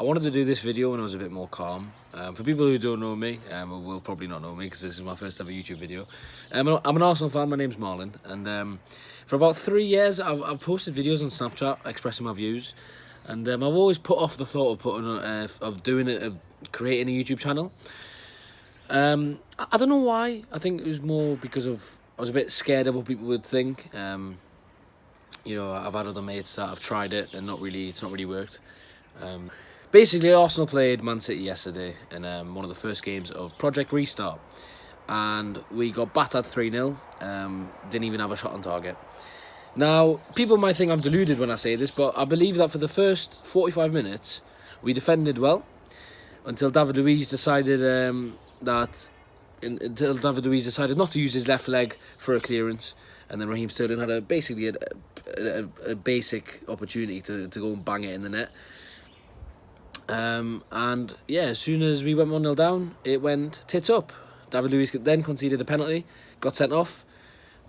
I wanted to do this video when I was a bit more calm. For people who don't know me, or will probably not know me because this is my first ever YouTube video. I'm an Arsenal fan. My name's Marlon, and for about 3 years, I've posted videos on Snapchat expressing my views, and I've always put off the thought of creating a YouTube channel. I don't know why. I think it was more because I was a bit scared of what people would think. You know, I've had other mates that have tried it and it's not really worked. Basically, Arsenal played Man City yesterday in one of the first games of Project Restart, and we got battered 3-0. Didn't even have a shot on target. Now, people might think I'm deluded when I say this, but I believe that for the first 45 minutes, we defended well until David Luiz decided not to use his left leg for a clearance, and then Raheem Sterling had basically a basic opportunity to go and bang it in the net. And yeah, as soon as we went 1-0 down, it went tits up. David Luiz then conceded a penalty, got sent off,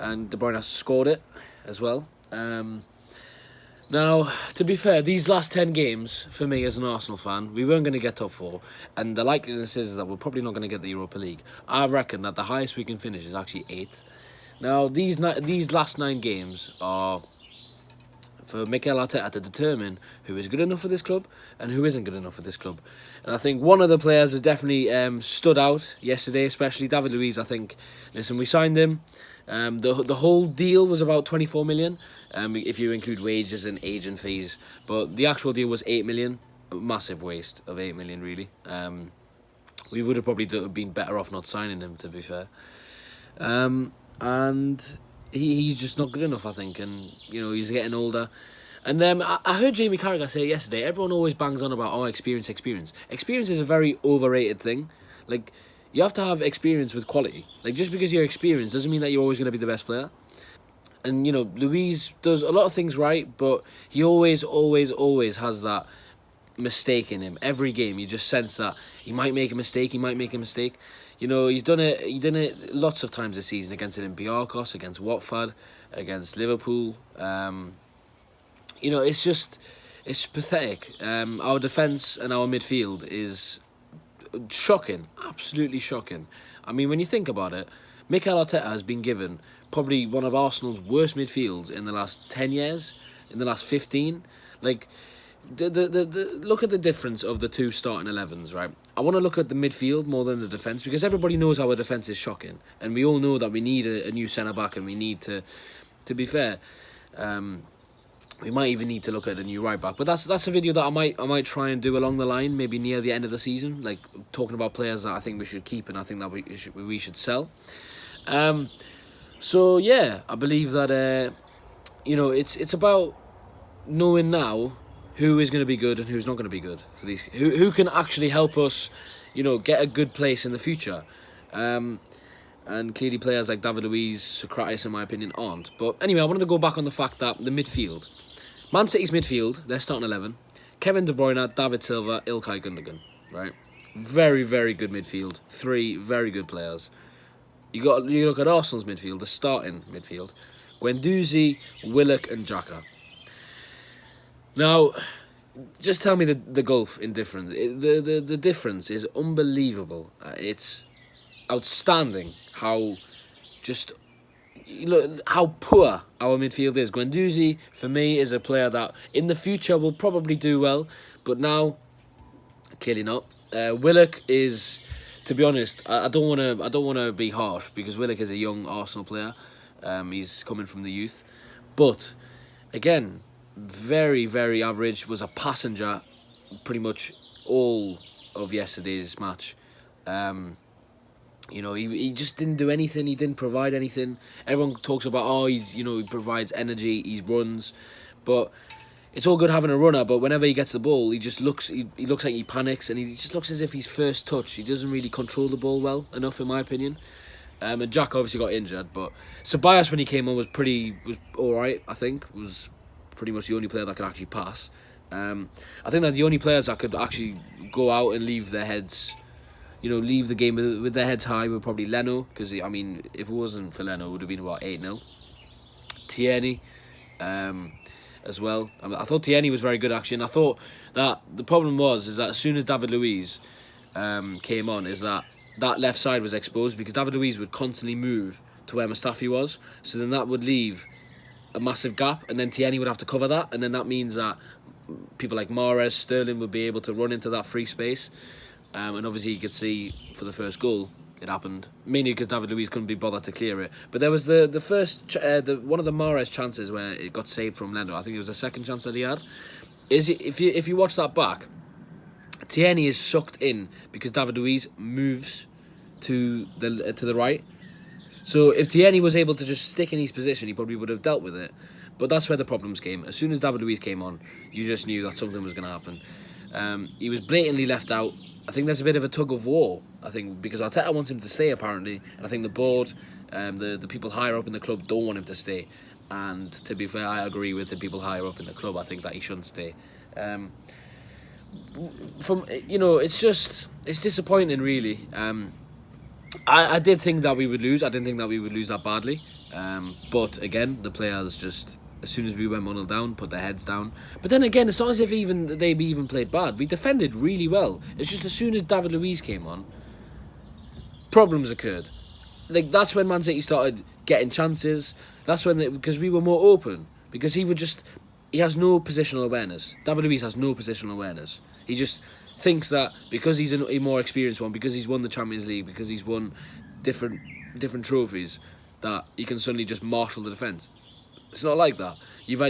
and De Bruyne scored it as well. Now, to be fair, these last 10 games, for me as an Arsenal fan, we weren't going to get top 4, and the likeliness is that we're probably not going to get the Europa League. I reckon that the highest we can finish is actually 8th. Now, these last 9 games are for Mikel Arteta to determine who is good enough for this club and who isn't good enough for this club. And I think one of the players has definitely stood out yesterday, especially David Luiz. I think, listen, we signed him. The whole deal was about 24 million, if you include wages and agent fees. But the actual deal was 8 million. A massive waste of 8 million, really. We would have probably been better off not signing him, to be fair. And he's just not good enough, I think, and you know, he's getting older. And I heard Jamie Carragher say yesterday, everyone always bangs on about experience. Experience is a very overrated thing. Like, you have to have experience with quality. Like, just because you're experienced doesn't mean that you're always going to be the best player. And you know, Luiz does a lot of things right, but he always has that mistake in him. Every game, you just sense that he might make a mistake. You know, he done it lots of times this season against Olympiacos, against Watford, against Liverpool. You know, it's pathetic. Our defence and our midfield is shocking, absolutely shocking. I mean, when you think about it, Mikel Arteta has been given probably one of Arsenal's worst midfields in the last 10 years, in the last 15. Like, look at the difference of the two starting 11s, right? I want to look at the midfield more than the defence, because everybody knows our defence is shocking, and we all know that we need a new centre-back, and we need to be fair, we might even need to look at a new right-back. But that's a video that I might try and do along the line, maybe near the end of the season, like talking about players that I think we should keep and I think that we should sell. So yeah, I believe that you know, it's about knowing now who is going to be good and who's not going to be good for these, who can actually help us, you know, get a good place in the future. And clearly players like David Luiz, Sokratis, in my opinion, aren't. But anyway, I wanted to go back on the fact that the midfield, Man City's midfield, their starting 11, Kevin De Bruyne, David Silva, Ilkay Gundogan, right? Very, very good midfield. 3 very good players. You look at Arsenal's midfield, the starting midfield, Guendouzi, Willock and Xhaka. Now, just tell me the gulf in difference. The difference is unbelievable. It's outstanding how poor our midfield is. Guendouzi, for me, is a player that in the future will probably do well, but now, clearly not. Willock is, to be honest, I don't want to be harsh, because Willock is a young Arsenal player. He's coming from the youth, but again, very, very average. Was a passenger pretty much all of yesterday's match. You know, he just didn't do anything. He didn't provide anything. Everyone talks about, he provides energy, he runs, but it's all good having a runner. But whenever he gets the ball, he looks like he panics, and he just looks as if he's first touch. He doesn't really control the ball well enough, in my opinion. And Jack obviously got injured, but Ceballos, when he came on, was all right. I think was pretty much the only player that could actually pass. I think that the only players that could actually go out and leave their heads, you know, leave the game with their heads high, were probably Leno, because I mean, if it wasn't for Leno, it would have been about 8-0. Tierney, as well. I thought Tierney was very good actually, and I thought that the problem is that as soon as David Luiz came on, is that left side was exposed because David Luiz would constantly move to where Mustafi was, so then that would leave a massive gap, and then Tierney would have to cover that, and then that means that people like Mahrez, Sterling would be able to run into that free space, and obviously you could see for the first goal it happened mainly because David Luiz couldn't be bothered to clear it. But there was the first one of the Mahrez chances where it got saved from Leno. I think it was the second chance that he had. If you watch that back, Tierney is sucked in because David Luiz moves to the right. So if Tierney was able to just stick in his position, he probably would have dealt with it. But that's where the problems came. As soon as David Luiz came on, you just knew that something was going to happen. He was blatantly left out. I think there's a bit of a tug of war. I think because Arteta wants him to stay apparently, and I think the board, the people higher up in the club don't want him to stay. And to be fair, I agree with the people higher up in the club. I think that he shouldn't stay. It's disappointing really. I did think that we would lose. I didn't think that we would lose that badly. But again, the players just, as soon as we went 1-0 down, put their heads down. But then again, it's not as if they even played bad. We defended really well. It's just as soon as David Luiz came on, problems occurred. Like, that's when Man City started getting chances. That's when because we were more open. Because he has no positional awareness. David Luiz has no positional awareness. He just thinks that because he's a more experienced one, because he's won the Champions League, because he's won different trophies, that he can suddenly just marshal the defence. It's not like that. He's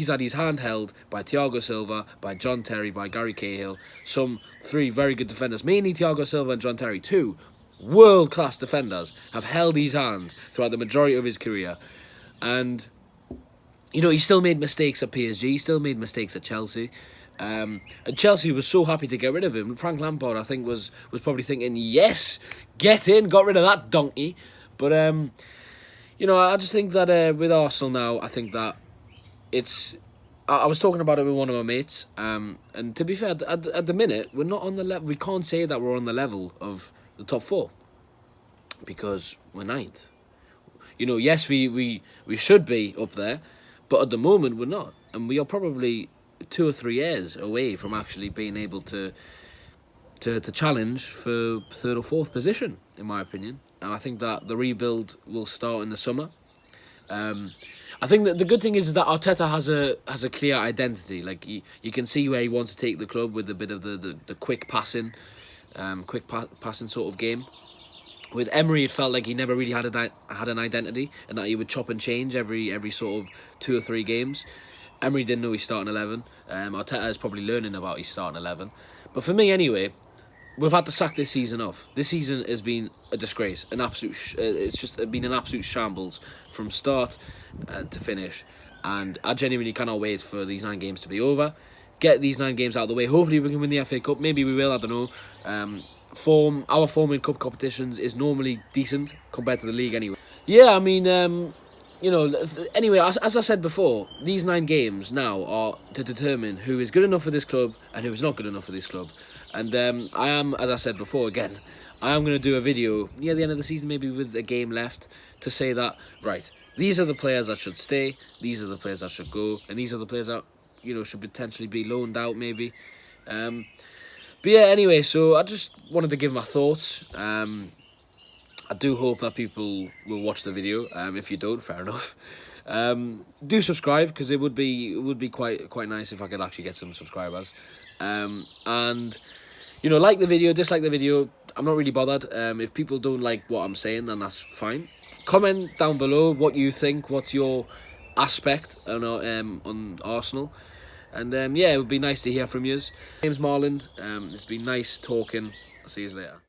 had his hand held by Thiago Silva, by John Terry, by Gary Cahill, some 3 very good defenders, mainly Thiago Silva and John Terry, 2 world-class defenders, have held his hand throughout the majority of his career. And, you know, he still made mistakes at PSG, he still made mistakes at Chelsea. And Chelsea was so happy to get rid of him. Frank Lampard, I think, was probably thinking, yes, get in, got rid of that donkey. But, I just think that with Arsenal now, I think that I was talking about it with one of my mates, and to be fair, at the minute, we're not on the level. We can't say that we're on the level of the top 4 because we're 9th. You know, yes, we should be up there, but at the moment we're not, and we are probably 2 or 3 years away from actually being able to challenge for 3rd or 4th position, in my opinion. And I think that the rebuild will start in the summer. I think that the good thing is that Arteta has a clear identity. Like you can see where he wants to take the club with a bit of the quick passing, passing sort of game. With Emery, it felt like he never really had an identity, and that he would chop and change every sort of 2 or 3 games. Emery didn't know his starting 11. Arteta is probably learning about his starting 11. But for me, anyway, we've had to sack this season off. This season has been a disgrace, an absolute. It's just been an absolute shambles from start to finish, and I genuinely cannot wait for these 9 games to be over. Get these 9 games out of the way. Hopefully, we can win the FA Cup. Maybe we will. I don't know. Our form in cup competitions is normally decent compared to the league, anyway. Yeah, I mean, anyway, as I said before, these 9 games now are to determine who is good enough for this club and who is not good enough for this club. And I am, as I said before, again, I am going to do a video near the end of the season, maybe with a game left, to say that, right, these are the players that should stay, these are the players that should go, and these are the players that, should potentially be loaned out, maybe. But yeah, anyway, so I just wanted to give my thoughts. I do hope that people will watch the video. If you don't, fair enough. Do subscribe, because it would be quite nice if I could actually get some subscribers. And like the video, dislike the video. I'm not really bothered. If people don't like what I'm saying, then that's fine. Comment down below what you think. What's your aspect on Arsenal? And it would be nice to hear from you. My name's Marland. It's been nice talking. I'll see you later.